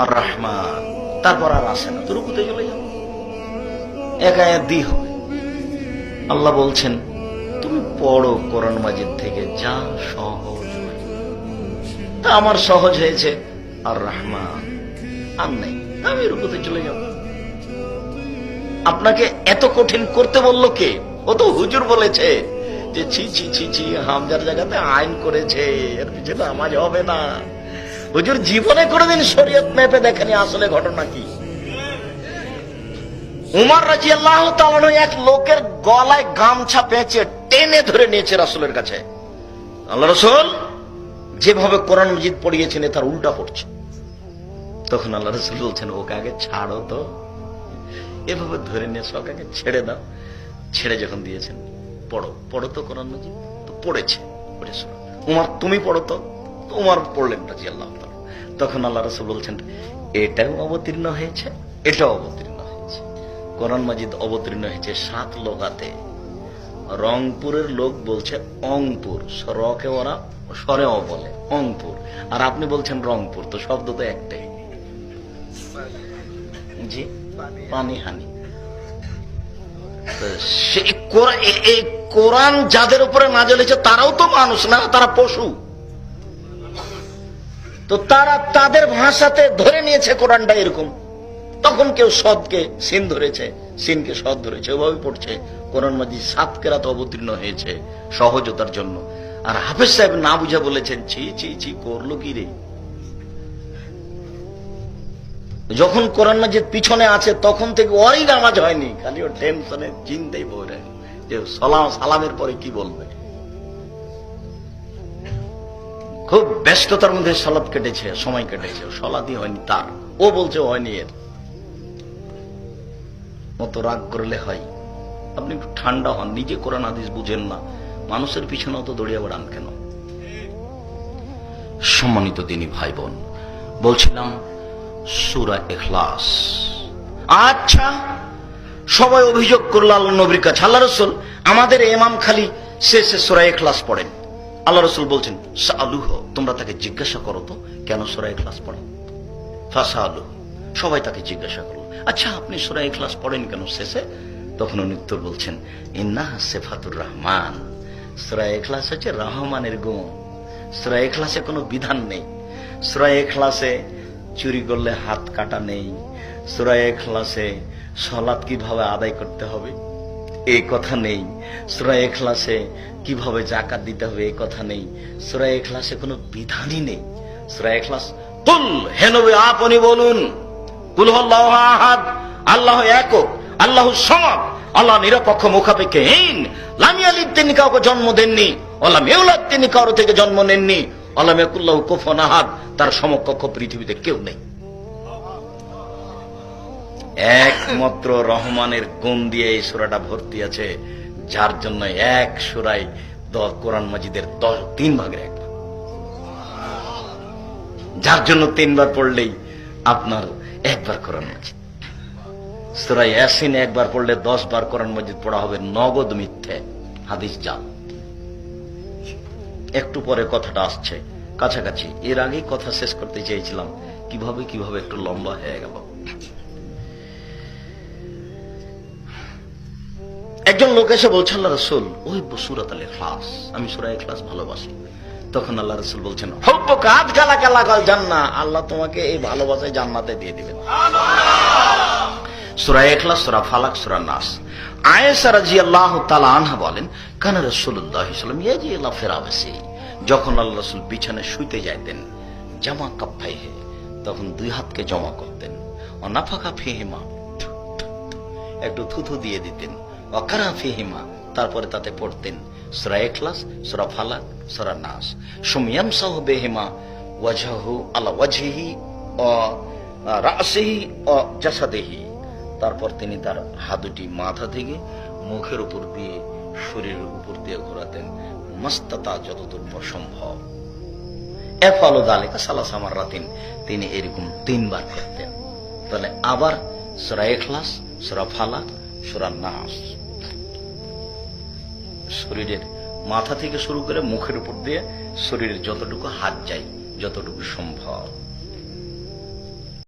আর রহমান, তারপর আর আসে না, তো রুকুতে চলে যাও, এক আয়াত দিয়ে হবে। আল্লাহ বলছেন তুমি পড়ো কোরআন মাজিদ থেকে যা সহজ হয়। তা আমার সহজ হয়েছে আর রহমান, আর নাই, আমি রুকুতে চলে যাব। আপনাকে এত কঠিন করতে বললো কে? ও তো হুজুর বলেছে যে ছি ছি ছি ছি, হামজার জায়গাতে আইন করেছে, এর পিছনে নামাজ হবে না। হুজুর জীবনে কোনোদিন শরীয়ত মেপে দেখেনি আসলে ঘটনা কি। উমর রাদিয়াল্লাহু তাআলা এক লোকের গলায় গামছা পেঁচে টেনে ধরে নিয়েছে রাসূলের কাছে। আল্লাহ রাসূল যেভাবে কোরআন মাজিদ পড়িয়েছেন তার উল্টা পড়ছে। তখন আল্লাহ রাসূল বলছেন ওকে আগে ছাড়ো তো, এভাবে ধরে নিয়ে ওকে আগে ছেড়ে দাও। ছেড়ে যখন দিয়েছেন, পড়ো পড়ো তো কোরআন মাজিদ, তো পড়েছে। উমর তুমি পড়ো তো, উমর পড়লেন রাদিয়াল্লাহু তাআলা। তখন আল্লাহ রাসূল বলছেন এটাও অবতীর্ণ হয়েছে, এটাও অবতীর্ণ হয়েছে। কোরআন মাজিদ অবতীর্ণ হয়েছে 7 লোগাতে। রংপুরের লোক বলছে অংপুর, রকে ওরা সরেও বলে অংপুর, আর আপনি বলছেন রংপুর, তো শব্দ তো একটাই। জি, পানি হানি। এই কোরআন যাদের উপরে নাযিল হয়েছে তারাও তো মানুষ না, তারা পশু। তো তারা তাদের ভাষাতে ধরে নিয়েছে কোরআনটা এরকম। তখন কেউ সদকে সিন ধরেছে, সিনকে সদ ধরেছে, ওভাবে পড়ছে। কোরআন মাজিদ 7 কেরাত অবতীর্ণ হয়েছে সহজতার জন্য। আর হাফেজ সাহেব না বুঝা বলেছেন ছি ছি ছি, করলো কি রে। যখন কোরআন মাজিদ পিছনে আছে তখন থেকে ওরই নামাজ হয়নি, খালি ওর টেনশনে চিন্তাই বলে যে সালামের পরে কি বলবে। খুব ব্যস্ততার মধ্যে সালাত কেটেছে, সময় কেটেছে, সালাতই হয়নি তার। ও বলছে হয়নি এর। মতো রাগ করলে হয়? আপনি একটু ঠান্ডা হন, নিজে কোরআন হাদিস বুঝেন না, মানুষের পিছনে অত দড়িয়ে বেড়ান কেন? সম্মানিত দিনী ভাই বোন, বলছিলাম সূরা ইখলাস। আচ্ছা, সবাই অভিযোগ করল আল্লাহ নবীর কাছে, আল্লাহ রাসূল আমাদের ইমাম খালি শেষে সূরা ইখলাস পড়েন। আল্লাহ রাসূল বলছেন সাআলুহ, তোমরা তাকে জিজ্ঞাসা করো তো কেন সূরা ইখলাস পড়েন। ফাসালু, সবাই তাকে জিজ্ঞাসা করলো আচ্ছা আপনি সূরা ইখলাস পড়েন কেন শেষে? তখন উনি উত্তর বলছেন ইন্নাহা সিফাতুর রহমান, সূরা ইখলাস হচ্ছে রহমানের গুণ। সূরা ইখলাসে কোনো বিধান নেই। সূরা ইখলাসে চুরি করলে হাত কাটা নেই। সূরা ইখলাসে সালাত কিভাবে আদায় করতে হবে এই কথা নেই। সূরা ইখলাসে কিভাবে যাকাত দিতে হবে এই কথা নেই। সূরা ইখলাসে কোনো বিধানই নেই। সূরা ইখলাস কুল, হে নবী আপনি বলুন, কুল হুয়াল্লাহু আহাদ, আল্লাহ একক, আল্লাহু সামাদ, আল্লাহ নিরপেক্ষ মুখাপেক্ষহীন, লাম ইয়ালিদ, তিনি কাউকে জন্ম দেননি, ওয়া লাম ইউলাদ, তিনি কারো থেকে জন্ম নেননি, ওয়া লাম ইয়াকুল লাহু কুফুয়ান আহাদ, তার সমকক্ষ পৃথিবীতে কেউ নেই। একমাত্র রহমানের গুণ দিয়ে এই সূরাটা ভর্তি আছে, যার জন্য এক সূরায় কোরআন মাজিদের 3 ভাগের 1 ভাগ, যার জন্য 3 বার পড়লেই আপনার 1 বার কোরআন মাজিদ। সূরা ইয়াসিন 1 বার পড়লে 10 বার কোরআন মাজিদ পড়া হবে, নগদ মিথ্যে হাদিস জাল। একটু পরে কথাটা আসছে কাছাকাছি, এর আগেই কথা শেষ করতে চেয়েছিলাম, কিভাবে একটু লম্বা হয়ে গেল। একজন লোক এসে বলছে আল্লাহ রাসূল ওই সূরাতুল ইখলাস, আমি সূরা ইখলাস ভালোবাসি। তখন আল্লাহ রাসূল বলছেন হুব্বুকা আদখালাকা লাকাল জান্নাহ, আল্লাহ তোমাকে এই ভালোবাসায় জান্নাতে দিয়ে দিবেন। সূরা ইখলাস, সূরা ফালাক, সূরা নাস। আয়েশা রাদিয়াল্লাহু তাআলা আনহা বলেন কানা রাসূলুল্লাহ সাল্লাল্লাহু আলাইহি ওয়াসাল্লাম ইয়াজি ইলা ফিরাশি, যখন আল্লাহ রাসূল বিছানায় শুইতে যাইতেন, জামা কাফাইহি, তখন 2 হাতকে জমা করতেন, ও নাফাকা ফিহিমা, একটু থুথু দিয়ে দিতেন, ও কারা ফিহিমা, তারপরে তাতে পড়তেন সূরা ইখলাস, সূরা ফালাক, সূরা নাস। সুমিয়ামসাহু বিহিমা ওয়াজহু আলা ওয়াজহিহি ওয়া রাসিহি ওয়া জাসাদিহি, তারপর তিনি তার হাত দুটি মাথা থেকে মুখের উপর দিয়ে শরীরের উপর দিয়ে ঘোরাতেন, মাস্তাতা, যতদূর সম্ভব। এফালু যালিকা সালাসা মাররাতিন, তিনি এরকম 3 বার করতেন। তাহলে আবার সূরা ইখলাস, সূরা ফালাক, সূরা নাস, শরীরের মাথা থেকে শুরু করে মুখের উপর দিয়ে শরীরের যতটুকু হাত যায়, যতটুকু সম্ভব।